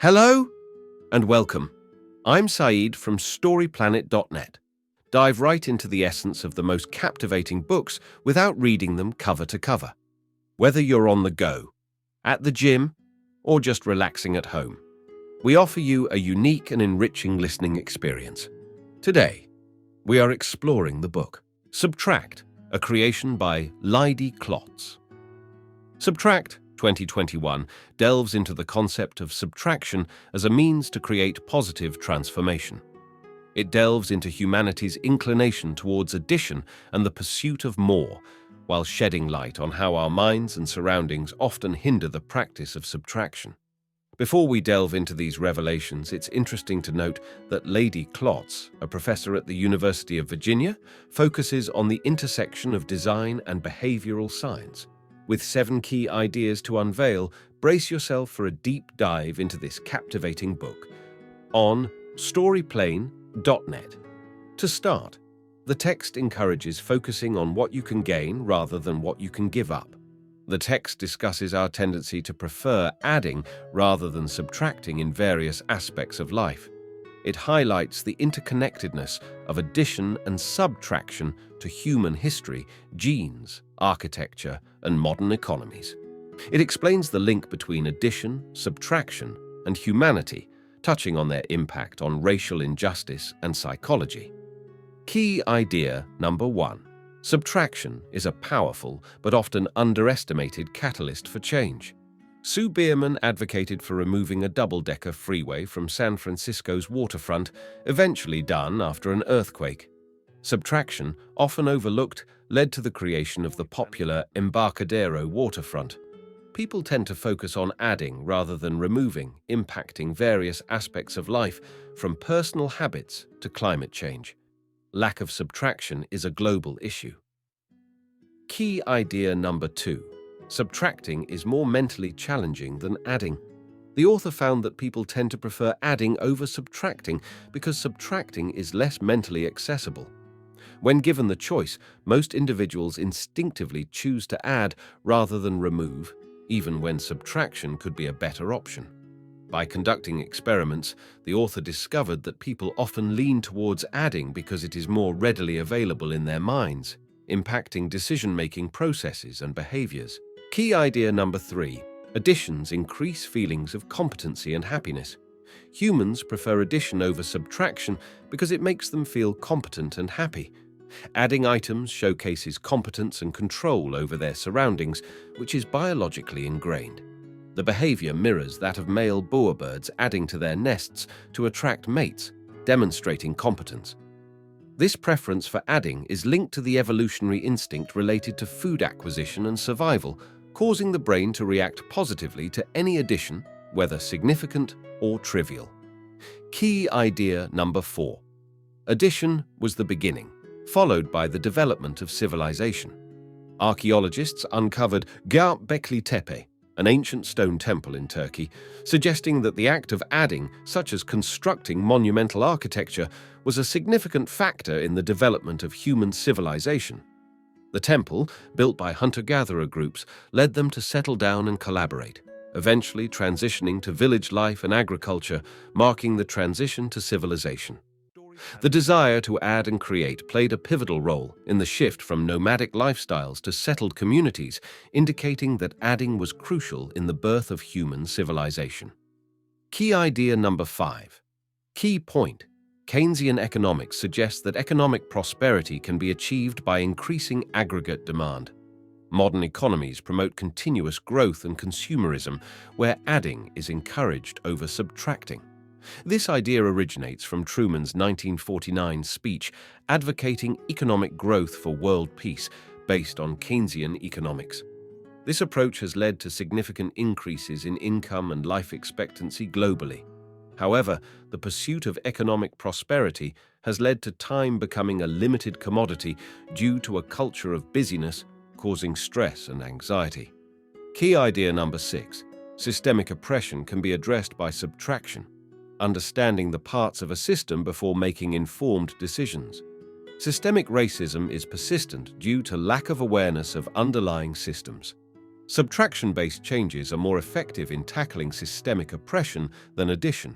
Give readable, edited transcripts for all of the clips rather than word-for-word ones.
Hello and welcome. I'm Saeed from storyplanet.net. Dive right into the essence of the most captivating books without reading them cover to cover. Whether you're on the go, at the gym, or just relaxing at home, we offer you a unique and enriching listening experience. Today, we are exploring the book Subtract, a creation by Leidy Klotz. Subtract 2021 delves into the concept of subtraction as a means to create positive transformation. It delves into humanity's inclination towards addition and the pursuit of more, while shedding light on how our minds and surroundings often hinder the practice of subtraction. Before we delve into these revelations, it's interesting to note that Leidy Klotz, a professor at the University of Virginia, focuses on the intersection of design and behavioral science. With 7 key ideas to unveil, brace yourself for a deep dive into this captivating book on storyplanet.net. To start, the text encourages focusing on what you can gain rather than what you can give up. The text discusses our tendency to prefer adding rather than subtracting in various aspects of life. It highlights the interconnectedness of addition and subtraction to human history, genes, architecture, and modern economies. It explains the link between addition, subtraction, and humanity, touching on their impact on racial injustice and psychology. Key idea number 1. Subtraction is a powerful but often underestimated catalyst for change. Sue Bierman advocated for removing a double-decker freeway from San Francisco's waterfront, eventually done after an earthquake. Subtraction, often overlooked, led to the creation of the popular Embarcadero waterfront. People tend to focus on adding rather than removing, impacting various aspects of life, from personal habits to climate change. Lack of subtraction is a global issue. Key idea number 2. Subtracting is more mentally challenging than adding. The author found that people tend to prefer adding over subtracting because subtracting is less mentally accessible. When given the choice, most individuals instinctively choose to add rather than remove, even when subtraction could be a better option. By conducting experiments, the author discovered that people often lean towards adding because it is more readily available in their minds, impacting decision-making processes and behaviors. Key idea number 3. Additions increase feelings of competency and happiness. Humans prefer addition over subtraction because it makes them feel competent and happy. Adding items showcases competence and control over their surroundings, which is biologically ingrained. The behavior mirrors that of male boerbirds adding to their nests to attract mates, demonstrating competence. This preference for adding is linked to the evolutionary instinct related to food acquisition and survival, causing the brain to react positively to any addition, whether significant or trivial. Key idea number 4. Addition was the beginning, followed by the development of civilization. Archaeologists uncovered Göbekli Tepe, an ancient stone temple in Turkey, suggesting that the act of adding, such as constructing monumental architecture, was a significant factor in the development of human civilization. The temple, built by hunter-gatherer groups, led them to settle down and collaborate, eventually transitioning to village life and agriculture, marking the transition to civilization. The desire to add and create played a pivotal role in the shift from nomadic lifestyles to settled communities, indicating that adding was crucial in the birth of human civilization. Key idea number 5. Key point. Keynesian economics suggests that economic prosperity can be achieved by increasing aggregate demand. Modern economies promote continuous growth and consumerism, where adding is encouraged over subtracting. This idea originates from Truman's 1949 speech advocating economic growth for world peace based on Keynesian economics. This approach has led to significant increases in income and life expectancy globally. However, the pursuit of economic prosperity has led to time becoming a limited commodity due to a culture of busyness causing stress and anxiety. Key idea number 6. Systemic oppression can be addressed by subtraction, understanding the parts of a system before making informed decisions. Systemic racism is persistent due to lack of awareness of underlying systems. Subtraction-based changes are more effective in tackling systemic oppression than addition.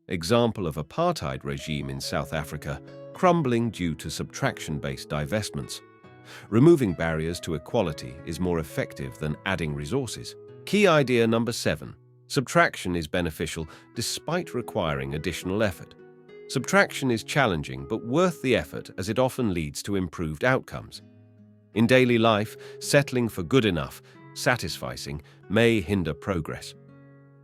Example of apartheid regime in South Africa, crumbling due to subtraction-based divestments. Removing barriers to equality is more effective than adding resources. Key idea number 7. Subtraction is beneficial despite requiring additional effort. Subtraction is challenging but worth the effort as it often leads to improved outcomes. In daily life, settling for good enough, satisficing, may hinder progress.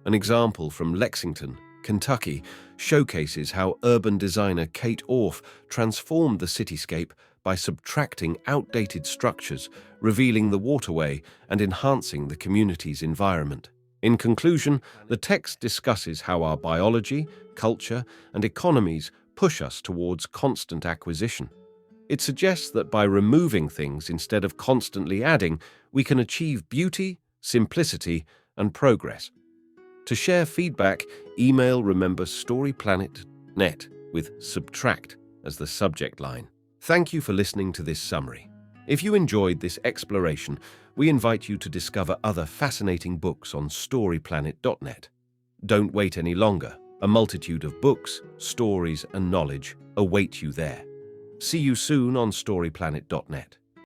An example from Lexington, Kentucky, showcases how urban designer Kate Orff transformed the cityscape by subtracting outdated structures, revealing the waterway, and enhancing the community's environment. In conclusion, the text discusses how our biology, culture, and economies push us towards constant acquisition. It suggests that by removing things instead of constantly adding, we can achieve beauty, simplicity, and progress. To share feedback, email Remember storyplanet.net with subtract as the subject line. Thank you for listening to this summary. If you enjoyed this exploration, we invite you to discover other fascinating books on storyplanet.net. Don't wait any longer. A multitude of books, stories, and knowledge await you there. See you soon on storyplanet.net.